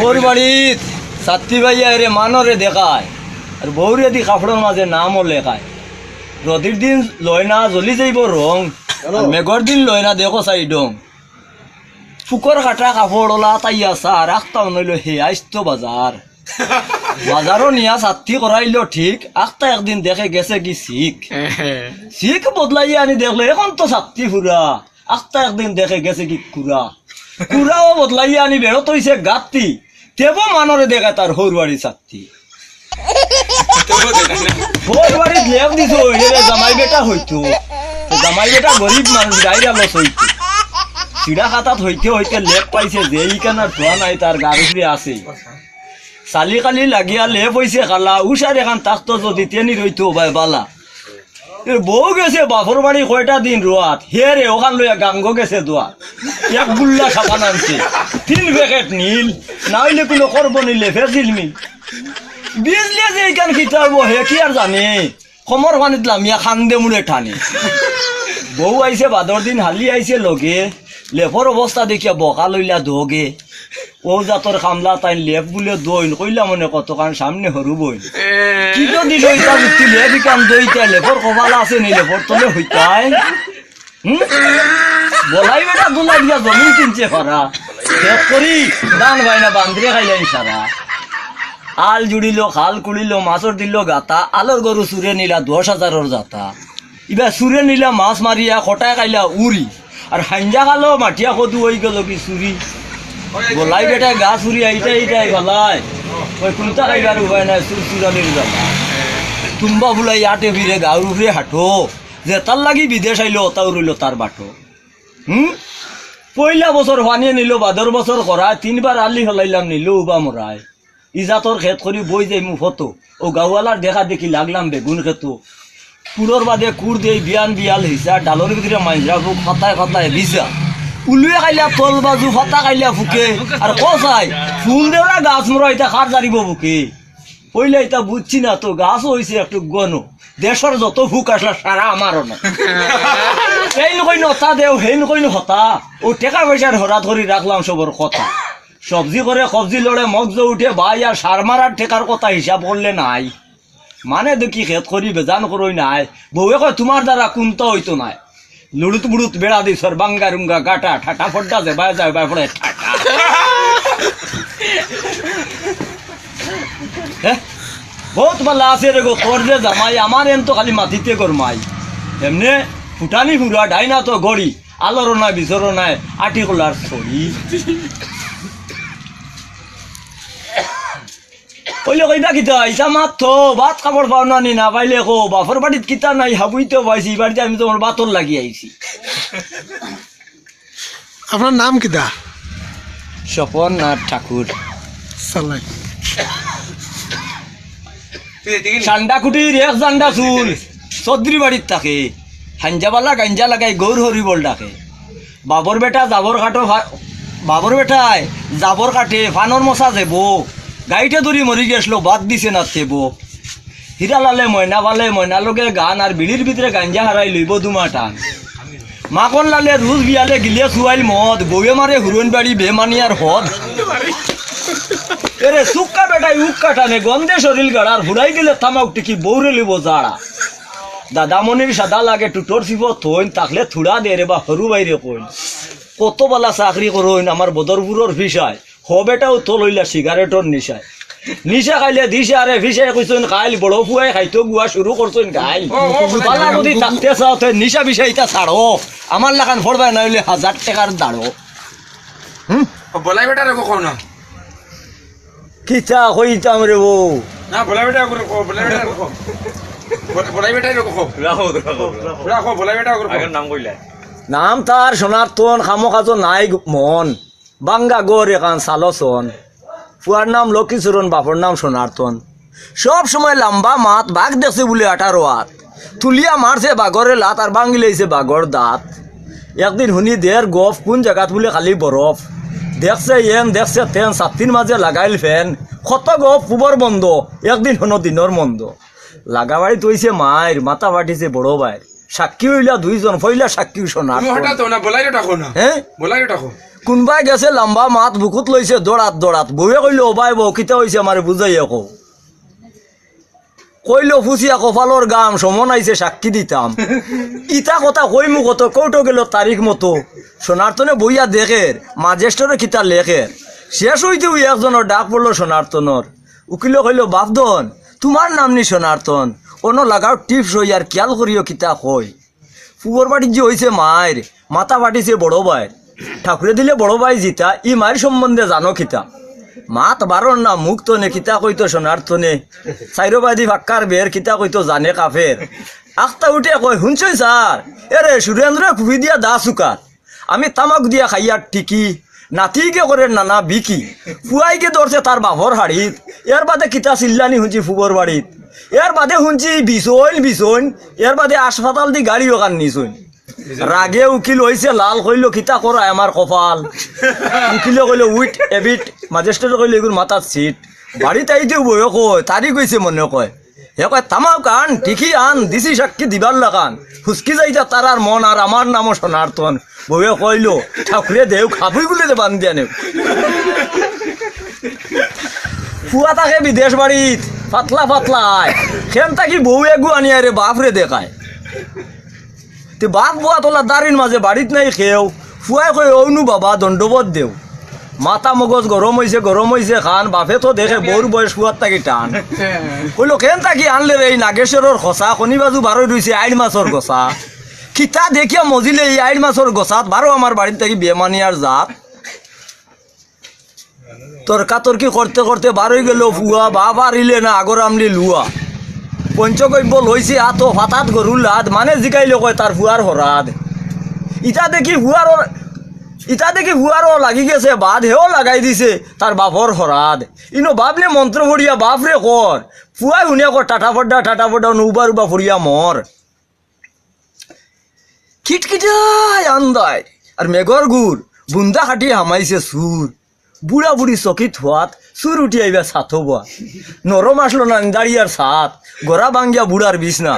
ওর বাড়িত ছাত্রী ভাইয়া রে মানরে দেখায় আর বৌরে দি কাপড়ের মাঝে নামও লেখায়। রদির দিন লয় না জ্বলি যাইব রং, মেঘর দিন লয় না দেখো চাই ডং। ফুকর কাটা কাপড় ওলা তাইয়া চা রাখতাম নইল হে আইস্ত বাজার। বাজারও নিয়া ছাত্রী করাইল ঠিক, আখতা একদিন দেখে গেছে কি শিখ বদলাইয়া আনি দেখলো এখন তো ছাত্রী ফুরা। আখতা একদিন দেখে গেছে কি কুড়াও বদলাইয়া আনি বেরোত হইছে গাত্তি, তেবো মানরে দেখায় তার হৌরবাড়ি ছাত্রী। হৌরবাড়ির লেপ দিছো জামাই বেটা হইতো, জামাই বেটা গরিব মানুষ গাইরা লস হইতো। চিড়া খাতাত হইতে হইতে লেপ পাইছে যে ইকানার ধোয়া নাই তার গাড়ি আছে। চালি কালি লাগিয়া লেপ হইছে খালা, উষার এখান তাকতো যদি তেনি রইতো ভাই বালা। বউ গেছে বাপর বাড়ি কয়টা দিন রোয়াত, হে রে ওখান লইয়া গাঙ্গ গেছে দোয়াত। এক গুল্লা সাবান আনছে, 3 প্যাকেট নীল, না হইলে কোনো করবো নিলে ফেজিল মিল। বিজলে যে এইখান খিতাবো হে কি আর জানে, কমর পানিত লামিয়া খান্দে মুড়ে টানে। বউ আইছে বাদর দিন হালি আইছে লগে, লেপর অবস্থা দেখিয়া বকা লইলা দোগে। ও জাতর খামলা তাই লেপ বুলে দইন কইলা মনে কতখান সামনে হরু বইন। কি যদি লইতা বুঝতি লেপ ইকান দইতা লেপর কপাল আছে নি লেপর তলে হইতাই। বলাই বেটা দুলা দিয়া জমিন কিনছে ফারা, খেত করি দান ভাইনা বান্দ্রে খাইলাই সারা। আল জুড়িল খাল কুড়িল মাছর দিল গাতা, আলোর গরু চুরে নিলা 10,000 যাতা। ইবা চুরে নিলা মাছ মারিয়া খটায় খাইলা উড়ি, আর হাঞ্জা খালো মাটিয়া কদু হয়ে গেল কি চুরি। বলাই বেটা গা চুরি এইটাই গলাই, ওই কোনটা খাইবার উপায় নাই চুর চুরালির জ্বালা। তুম্বা ফুলাই আটে ফিরে গাঁর উপরে হাঁটো, যে তার লাগি বিদেশ আইলো তাও রইল তার বাটো। পয়লা বছর পানিয়ে নিল, বাদর বছর করায় 3বার আলি হলাইলাম নিল উবা মরায়। ইজাতর খেত করি বই যাই মু ফটো, ও গাওয়ালার দেখা দেখি লাগলাম বেগুন খেতো। কুড়োর বাদে কুড় দিয়ে বিয়াল হিসা, ডালর ভিতরে মাইজরা বুক ফাতায় ভিজা। উলুয়ে খাইলা তল বাজু, ফাতা খাইলা ফুকে, আর কসাই ফুল দেওয়া গাছ মরা এটা খার জারিব বুকে। পইলে এটা বুঝছি না তো গাছও হয়েছে একটু গণ, দেশের যত ফুক আসলা সারা আমারও না। এই নকই নতা দেও সেই নকই হতা, ও টেকা পয়সার হরা ধরি রাখলাম সবর কথা। সবজি করে সবজি লড়ে মগজ উঠে ভাই, আর সার মারার ঠেকার কথা হিসাব করলে নাই। মানে দেখি খেত করি বেজান করই নাই, বউয়ে কয় তোমার দ্বারা কোনটা হইতো নাই। লুড়ুত বুড়ুত বেড়া দি সর বাঙ্গা রুঙ্গা গাটা ঠাটা ফড্ডা যে বাই যায় বাই পড়ে ঠাটা। বহুত ভালো আছে রে গো তোর যে জামাই, আমার এন তো খালি মাটিতে গরমাই। এমনে ফুটানি ফুরা ডাইনা তো গড়ি, আলোরও নাই বিচরও নাই, আটি কলার ছড়ি। কইলে কইবা কিতা ইটা মাত্র ভাত খাবার পাও না নি, না পাইলে কো বাপর বাড়িত কিতা নাই হাবুইতেও পাইছি, বাড়িতে আমি তোমার বাতর লাগি আইছি। আপনার নাম কিতা? স্বপন নাথ ঠাকুর। সান্ডাকুটির এক জান্ডা চুল, চৌধুরী বাড়িত থাকে। হাঞ্জাবালা গাঞ্জা লাগাই গৌর হরি বল ডাকে। বাবর বেটায় জাবর কাটে, ফানর মশা যাব। গাইতে ধরি মরি গেছিল বাদ দিছে না থেব। হীরালালে ময়না বালে, ময়না লগে গান, আর বিড়ির ভিতরে গাঞ্জা হারাই লইব 2 মা টান। মাখন লালে রুজ বিয়ালে গিলে চুয়াইল মদ, বউয়ে মারে হুরন বাড়ি বেমানিয়ার হদ। এরে সুক্কা বেটাই উক কাটানে, গন্ধে শরীর গাড়ার, হুড়াই দিলে থামাক টিকি বৌরে লিব জাড়া। দাদামণির সাদা লাগে টুটোর শিব থইন, তাকলে থুড়া দে রে বা হরু বাইরে কইন। কত বালা চাকরি করইন আমার বদরপুরের ফিসায়, বেটাও তো লইলা সিগারেটর নিশায়। নিশা খাইলে দিশা আরে ফিসাই কইছেন খাইল, বড় ফুয়াই খাইতো গুয়া শুরু করছেন গাইল। পালা যদি থাকতে চাও তো নিশা বিষয়টা ছাড়ো, আমার লাগান ফড়বাই না হইলে 1000 টাকার দাঁড়ো। বলাই বেটা রে কখনো না কিতা কইতাম রে বউ, না বলাই বেটা করে কো, বলাই বেটা কো, বলাই বেটা রে কো, রাখো বলাই বেটা করে আগের নাম কইলা। নাম তার সনাতন, খামো কাজো নাই মন, বাঙ্গা গোর এখান সালসন। ফুয়ার নাম লক্ষ্মীচরণ, বাপর নাম সোনার্তন। সব সময় লম্বা মাত, বাঘ দেখছে বলে 18 হাত। তুলিয়া মারছে বাঘরে লাত, আর ভাঙি লইছে বাঘর দাঁত। একদিন শুনি দের গফ, কোন জায়গাত বলে খালি বরফ। দেখছে এন দেখছে তেন, ছাতির মাঝে লাগাইল ফেন। কত গফ পুবর বন্ধ, একদিন হনো দিনর মন্দ। লাগাবাড়ি তৈছে মায়ের, মাথা বাটিছে বড় ভাইয়ের। সাক্ষী হইলা 2 জন, ফইলা সাক্ষী সোনার। হঠাৎ না বলাই ডাকো না, হ্যাঁ বলাই ডাকো। কোনবাই গেছে লম্বা মাত বুকুত লইছে দৌড়াত দৌড়াত বউয়ে কইল ও ভাই বউ কিতা হইছে আমার বুঝাই আকৌ কইল ফুচিয়া কপালর গাম সমন আইছে সাক্ষী দিতাম ইতা কথা কইমু কত কৌটো গেল তারিখ মতো সোনার্তনে বইয়া দেখের মাজেস্টরে কিতা লেখের শেষ হইতে ওই একজনের ডাক পড়লো সোনার্তনর উকিল কইল বাপদন তোমার নাম নি সোনার্তন অন্য লাগাও টিপস হই আর খেয়াল করিও কিতা কই ফুবর বাড়ির যে হইছে মায়ের মাথা বাটিছে বড় ভাইয়ের ঠাকুরে দিলে বড় ভাই জিতা ই মায়ের সম্বন্ধে জানো কিতা মাত বারণ না মুক্ত নে কিতা কইতো সোনার্তনে চাইরবাদী ভাক্কার বের কিতা কইতো জানে কাফের আখতা উঠে কয় শুনছই স্যার এরে সুরেন্দ্র ফুফি দিয়া দা চুকার আমি তামাক দিয়া খাইয়ার টিকি নাতিকে করে নানা বিকি ফুয়াইকে ধরছে তার বাপর হাড়িত এর বাদে কিতা চিল্লানি শুনছি ফুবর বাড়িত এর বাদে শুনছি বিছইন এর বাদে হাসপাতাল দি গাড়ি ওখান নিছইন রাগে উকিল হইছে লাল কইল কিতা করায় আমার কপাল উকিলে কইল উইট এবিট ম্যাজিস্ট্রেট কইল এগুলো মাথার সিট বাড়িতে আইতেও বয়ে কয় তারি কইছে মনে কয় হে কয় তামাক আন ঠিকই আন দিছি সাক্ষী দিবার লাগান হুসকি যাইতা তার আর মন আর আমার নামও সোনার্তন বউয়ে কইল ঠাকুরে দেও খাবই গুলি দে বান্ধি আনে ফুয়া থাকে বিদেশ বাড়িত পাতলা পাতলায় সেন থাকি বউ এগু আনিয়া রে বাপরে দেখায় তে বাপ বুয়া তোলা দাঁড়ির মাঝে বাড়িত নাই খেয়েও ফুয়াই কই অনু বাবা দণ্ডবোধ দেও মাথা মগজ গরম হয়েছে খান বাপে তো দেখে বউর বয়স ফুয়ার থাকি টান কইলো কেন থাকি আনলে রে এই নাগেশ্বরের খসা শনি বাজু বারোই রয়েছে আইড মাছর গছা খিতা দেখিয়া মজিলে এই আইড মাছর গছাত বারো আমার বাড়ির থাকি বেমানিয়ার জাত তর্কাতর্কি করতে করতে বারোই গেল ফুয়া বাবা রিলে না আগর আমলি লুয়া পঞ্চগব্য লইছে আত হঠাৎ গরুর লাদ মানে জিকাইলে কয় তার ফুয়ার হরাদ ইটা দেখি ফুয়ারও লাগি গেছে বাদ হেও লাগাই দিছে তার বাপর হরাদ ইনো বাপলে মন্ত্র ফড়িয়া বাপরে কর ফুয়াই শুনিয়া কর টাটা ফড্ডা নৌবা রুবা ফড়িয়া মর খিটখিটাই আন্দায় আর মেঘর গুড় বুন্দা খাটিয়ে হামাইছে সুর বুড়া বুড়ি চকিত হওয়াত সুর উঠি আইবা ছাতো বোয়া নরম আসলো না দাঁড়িয়ার ছাত গড়া ভাঙ্গিয়া বুড়ার বিছনা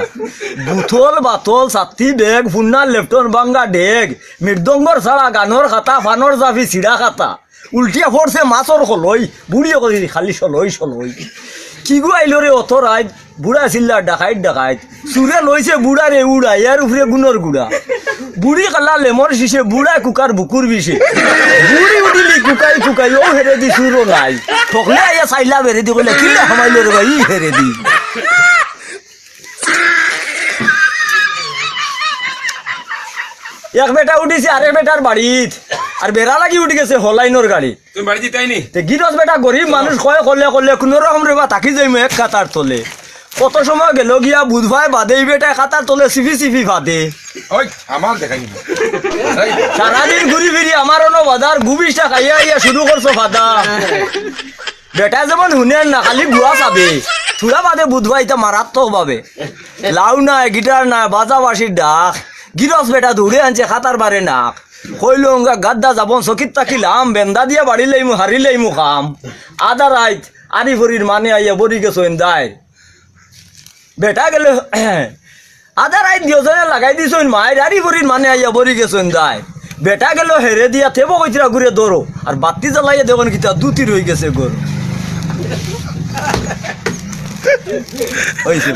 বুথল বাতল ছাতি বেগ ফুন্নার লেফটন ভাঙ্গা ডেগ মৃদঙ্গর ছাড়া গানর খাতা ফানর জাফি চিড়া খাতা উল্টিয়া পড়ছে মাছর খলই বুড়িয়ে করি খালি সলই কি গো আইলো রে অত রাত বুড়া চিল্লার ডাকাইত চুরে লইছে বুড়া রে উড়া ইয়ার উপরে গুণর গুড়া বুড়ি কালা লেমর শিশে বুড়া কুকার বুকুর বিষে বুড়ি উঠিলি কুকাই ও হেরে দি চুরো নাই ঠকলে আইয়া চাইলা বেরে দি কইলে কিলে হামাইলো রে ভাই হেরে দি এক বেটা উঠিছে আরেক বেটার বাড়িত আর বেড়া লাগি উঠি গেছে হলাইনোর গাড়ি তুমি বাড়ি যেতাই নি গিরস বেটা গরিব মানুষ কয় করলে কোনো রকম রে বা থাকি যাইমু এক কাতার তলে কত সময় গেল গিয়া বুধবার বাদে এই বেটা কাতার তলে সিফি বাদে ওই আমার দেখাই নি সারাদিন ঘুরি ফিরি আমার অন্য বাজার গুবিসটা খাইয়া শুরু করছো ফাদা বেটা যেমন শুনেন না খালি গুয়া চাবে থুড়া বাদে বুধবার এটা মারাত্মক ভাবে লাউ নাই গিটার নাই বাজা বাসির ডাক গিরস বেটা দৌড়ে আনছে খাতার বারে নাক কইল গাদ্দা যাবন চকিত তাকিলাম বেন্দা দিয়া বাড়ি লাইমু হারি লাইমু খাম আধা রাইত আরি ভরির মানে আইয়া বরি গেছেন দায় বেটা গেল আধা রাইত দিওজনে লাগাই দিছেন মায়ের আরি ভরির মানে আইয়া বরি গেছেন দায় বেটা গেল হেরে দিয়া থেব কইতরা ঘুরে দৌড়ো আর বাতি জ্বালাইয়া দেখুন কিতা দুটি রয়ে গেছে গরু হয়েছে